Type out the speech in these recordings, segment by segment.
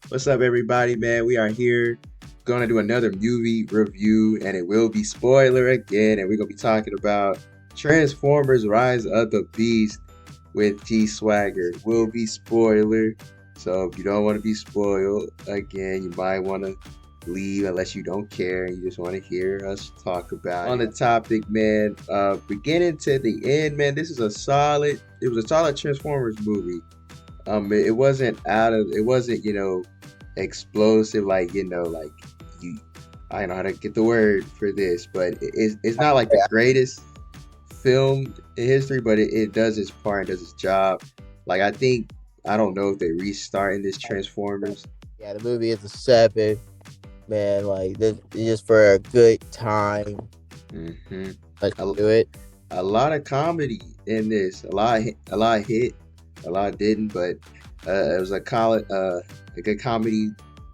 What's up, everybody, man? We are here going to do another movie review, and it will be spoiler again. And we're going to be talking about Transformers Rise of the Beast with G Swagger. Will be spoiler. So if you don't want to be spoiled, again, you might want to leave unless you don't care and you just want to hear us talk about it. On the topic, man, beginning to the end, man, it was a solid Transformers movie. It wasn't it wasn't, explosive, like, like you, I don't know how to get the word for this, but it's not like the greatest film in history, but it does its part and does its job. Like, I don't know if they restarting this Transformers. Yeah, the movie is a seven, man. Like this is just for a good time. hmm Let's A, do it. a lot of comedy in this, a lot hit, a lot didn't, but it was a good comedy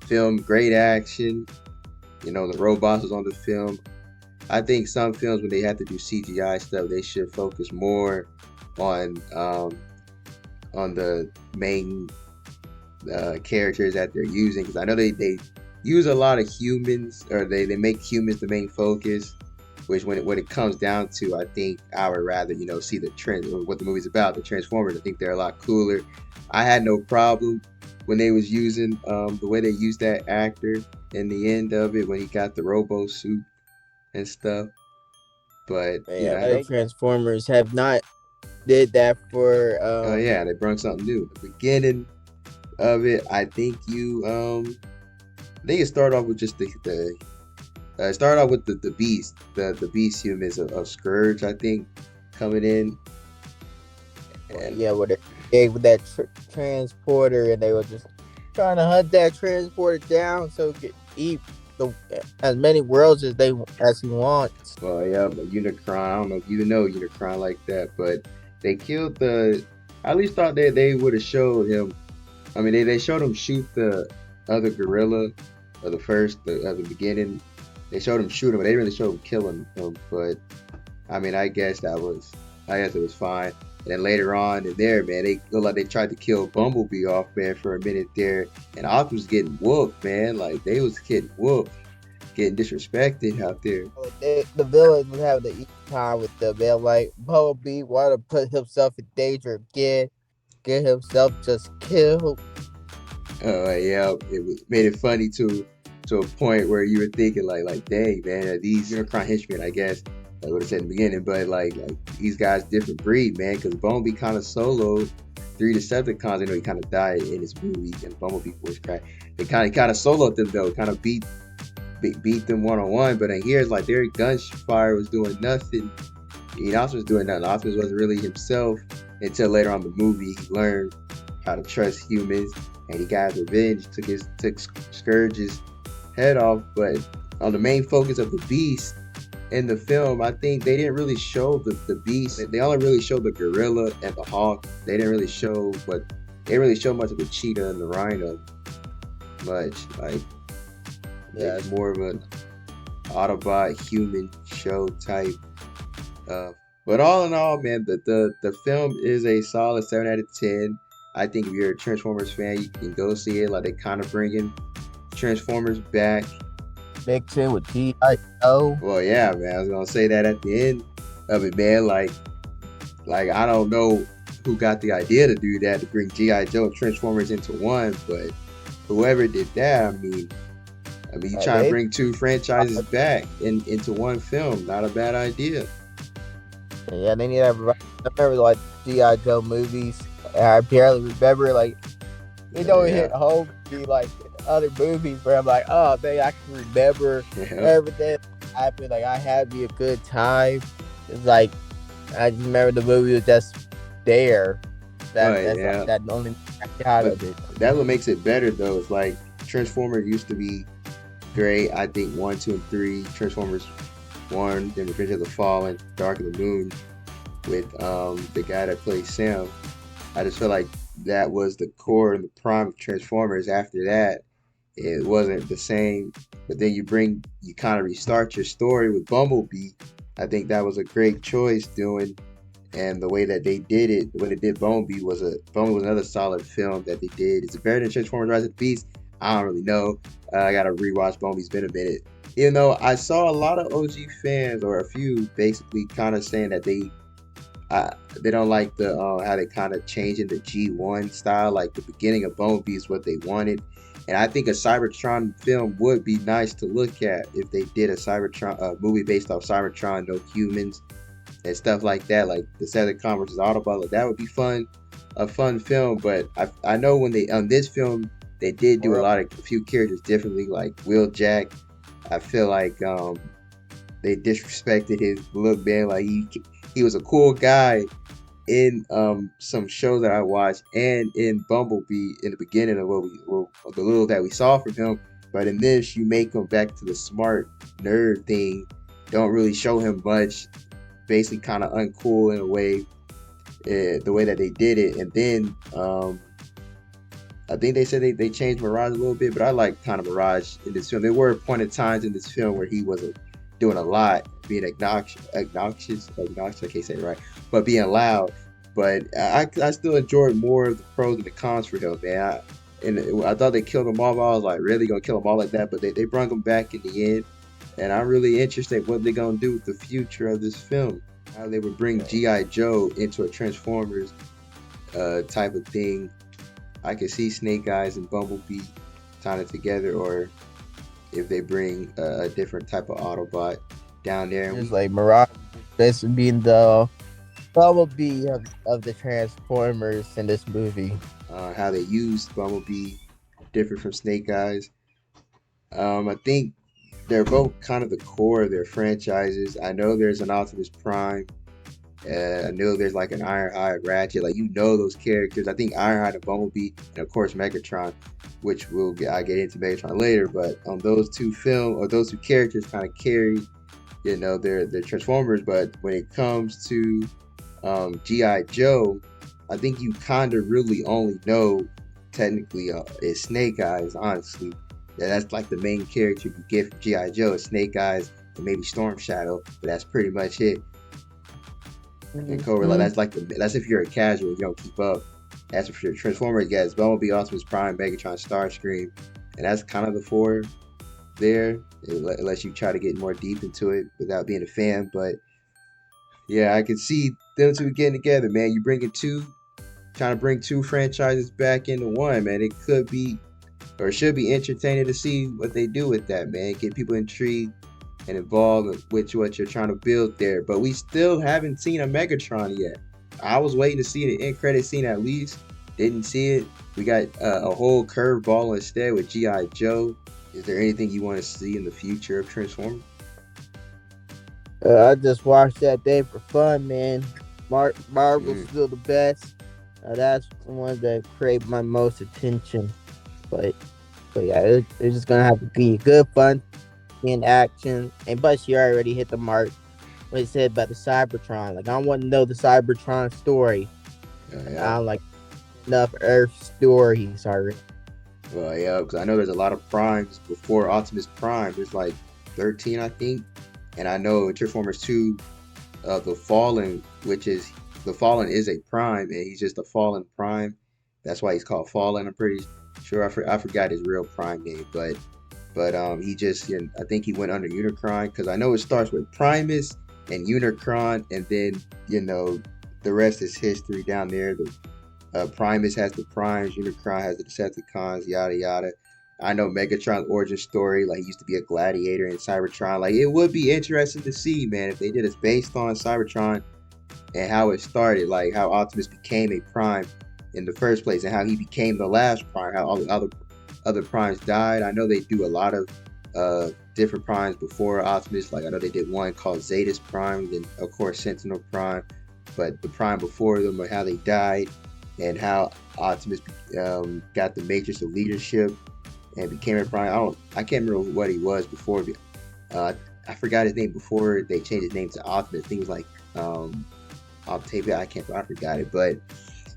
film, great action. The robots was on the film. I think some films, when they have to do CGI stuff, they should focus more on the main characters that they're using, because I know they use a lot of humans, or they make humans the main focus. Which, when it comes down to, I think I would rather see the trend, or what the movie's about, the Transformers. I think they're a lot cooler. I had no problem when they was using the way they used that actor in the end of it, when he got the robo suit and stuff. But Man, yeah, other Transformers have not did that for oh yeah, they brought something new. The beginning of it, I think it started off with just the it started off with the beast, the beast humans of Scourge, I think, coming in. And yeah, where they gave with that transporter, and they were just trying to hunt that transporter down so it could eat the as many worlds as he wants. well, yeah, but Unicron, I don't know if you know Unicron like that, but they killed the. I at least thought they would have showed him. I mean, they showed him shoot the other gorilla, or at the beginning. They showed him shoot him, but they didn't really show him killing him. But I mean, I guess it was fine. And then later on in there, man, they looked like they tried to kill Bumblebee off, man, for a minute there. And Optimus was getting whooped, man. Like, they was getting whooped, getting disrespected out there. The villain was having the easy time with them, man. Like Bumblebee wanted to put himself in danger again, get himself just killed. Yeah, made it funny to a point where you were thinking like, dang, man, are these Unicron henchmen, I guess I would have said in the beginning, but like these guys different breed, man, because Bumblebee kind of soloed three Decepticons. I know he kind of died in his movie, and Bumblebee voice crack. They kind of soloed them though, kind of beat them one on one. But in here, it's like their gunfire was doing nothing. Optimus was doing nothing. Optimus wasn't really himself until later on in the movie. He learned how to trust humans, and he got revenge. Took Scourge's head off. But on the main focus of the Beast in the film, I think they didn't really show the Beast. They only really showed the gorilla and the hawk. They didn't really show, much of the cheetah and the rhino. Much, like, yeah, it's more of an Autobot human show type. But all in all, man, the film is a solid 7 out of 10. I think if you're a Transformers fan, you can go see it. Like, they kind of bringing Transformers back. Mixing with G.I. Joe. Well, yeah, man, I was gonna say that at the end of it, man. Like I don't know who got the idea to do that, to bring G.I. Joe and Transformers into one, but whoever did that, you try to bring two franchises back into one film. Not a bad idea. Yeah, they need to have. I remember like G.I. Joe movies. I barely remember like it don't hit home to be like other movies where I'm like, oh, I can remember everything that happened. Like I had me a good time. It's like I just remember the movie was just there. That only out of it. That's what makes it better though. It's like Transformers used to be great. I think 1, 2, and 3. Transformers 1, then Revenge of the Fallen, Dark of the Moon, with the guy that plays Sam. I just feel like that was the core and the prime of Transformers. After that, it wasn't the same. But then you kind of restart your story with Bumblebee. I think that was a great choice doing, and the way that they did it, the way they did Bumblebee was another solid film that they did. It's better than Transformers Rise of the Beast. I don't really know. I gotta rewatch Bumblebee. It's been a minute. You know, I saw a lot of OG fans, or a few, basically kind of saying that uh, they don't like the how they kind of changing the G1 style. Like the beginning of Bumblebee is what they wanted, and I think a Cybertron film would be nice to look at if they did a Cybertron movie based off Cybertron, no humans and stuff like that. Like the Decepticon versus Autobot, like that would be fun, a fun film. But I know when they on this film they did do a few characters differently, like Will Jack. I feel like they disrespected his look, man. Like he was a cool guy in some shows that I watched and in Bumblebee in the beginning of the little that we saw from him. But in this, you make him back to the smart nerd thing. Don't really show him much. Basically, kind of uncool in a way, the way that they did it. And then I think they said they changed Mirage a little bit, but I like kind of Mirage in this film. There were pointed times in this film where he wasn't doing a lot, being obnoxious. I can't say it right, but being loud. But I still enjoyed more of the pros and the cons for him, man. I thought they killed them all, but I was like, really gonna kill them all like that? But they brought them back in the end, and I'm really interested what they're gonna do with the future of this film. How they would bring GI Joe into a Transformers type of thing. I could see Snake Eyes and Bumblebee tying it together, or if they bring a different type of Autobot down there. It's like Mirage basically being the Bumblebee of the Transformers in this movie. How they used Bumblebee different from Snake Eyes. I think they're both kind of the core of their franchises. I know there's an Optimus Prime. I know there's like an Ironhide, Ratchet. Like you know those characters. I think Ironhide and Bumblebee, and of course Megatron, which I get into Megatron later. But those two those two characters kind of carry, they're Transformers. But when it comes to GI Joe, I think you kind of really only know technically is Snake Eyes. Honestly, that's like the main character you get from GI Joe is Snake Eyes and maybe Storm Shadow, but that's pretty much it. And Cobra, like that's if you're a casual, you don't keep up. That's for sure. Transformers, guys, Bumblebee, Optimus Prime, Megatron, Starscream, and that's kind of the four there. Unless you try to get more deep into it without being a fan, but yeah, I can see them two getting together, man. You trying to bring two franchises back into one, man. It could be, or should be entertaining to see what they do with that, man. Get people intrigued and involved with what you're trying to build there. But we still haven't seen a Megatron yet. I was waiting to see the end credit scene at least. Didn't see it. We got a whole curveball instead with G.I. Joe. Is there anything you want to see in the future of Transformers? I just watched that day for fun, man. Marvel's still the best. That's the one that create my most attention. But yeah, it's just gonna have to be good fun in action. And but she already hit the mark. What he said about the Cybertron. Like I want to know the Cybertron story. Yeah. I don't like enough Earth stories already. Well, yeah, because I know there's a lot of primes before Optimus Prime. There's like 13, I think. And I know in Transformers 2, the Fallen, the Fallen is a prime, and he's just a fallen prime. That's why he's called Fallen. I'm pretty sure. I forgot his real prime name, but he just, I think he went under Unicron, because I know it starts with Primus and Unicron, and then the rest is history down there. The Primus has the primes, Unicron has the Decepticons, yada yada. I know Megatron's origin story, like he used to be a gladiator in Cybertron. Like it would be interesting to see, man, if they did it based on Cybertron and how it started, like how Optimus became a prime in the first place and how he became the last prime, how all the other primes died. I know they do a lot of different primes before Optimus. Like I know they did one called Zetus Prime, then of course Sentinel Prime, but the prime before them and how they died and how Optimus got the Matrix of Leadership and became a prime. I can't remember what he was before. I forgot his name before they changed his name to Optimus. I think it was like Octavia. I forgot it, but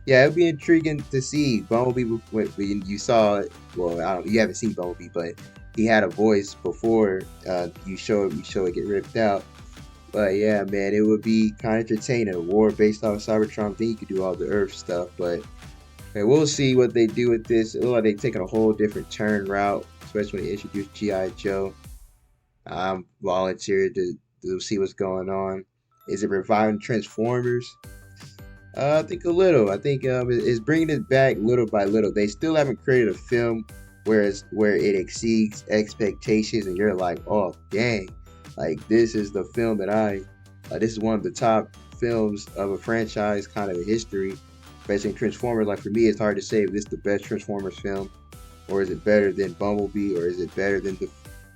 yeah, it'd be intriguing to see Bumblebee. When you saw it, well, you haven't seen Bumblebee, but he had a voice before you show it get ripped out. But yeah, man, it would be kind of entertaining. A war based off Cybertron. I think you could do all the Earth stuff, but And we'll see what they do with this. It looks like they're taking a whole different turn route, especially when they introduce G.I. Joe. I'm volunteered to see what's going on. Is it reviving Transformers? I think a little. I think it's bringing it back little by little. They still haven't created a film where it exceeds expectations, and you're like, oh dang, like this is the film that this is one of the top films of a franchise kind of in history. Especially in Transformers, like for me, it's hard to say if this is the best Transformers film, or is it better than Bumblebee, or is it better than the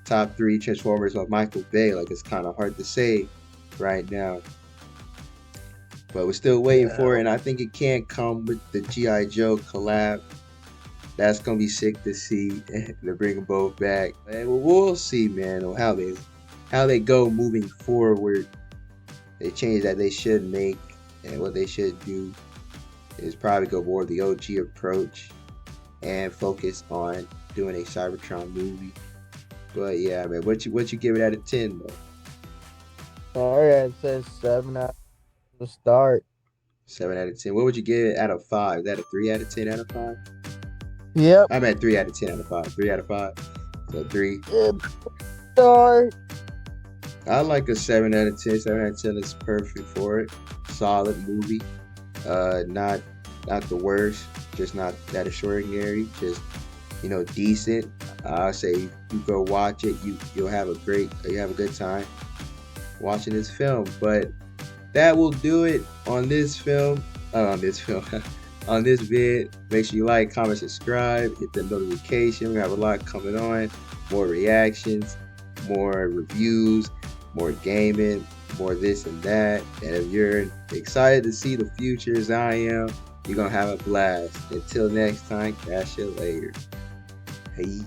top three Transformers of Michael Bay? Like it's kind of hard to say right now. But we're still waiting for it, and I think it can come with the G.I. Joe collab. That's gonna be sick to see. To bring them both back, and we'll see, man, on how they go moving forward. The change that they should make and what they should do is probably go more the OG approach and focus on doing a Cybertron movie. But yeah, man, what you give it out of 10 though? Alright, it says 7 out of the start. 7 out of 10. What would you give it out of 5? Is that a 3 out of 10 out of 5? Yep. I'm at 3 out of 10 out of 5. 3 out of 5. So 3. Start. I like a 7 out of 10. 7 out of 10 is perfect for it. Solid movie. Not the worst. Just not that extraordinary. Just decent. I say you go watch it. You'll have a good time watching this film. But that will do it on this film. On this vid. Make sure you like, comment, subscribe, hit the notification. We have a lot coming on. More reactions, more reviews, more gaming, more this and that. And if you're excited to see the future as I am, you're gonna have a blast. Until next time, catch you later. Hey.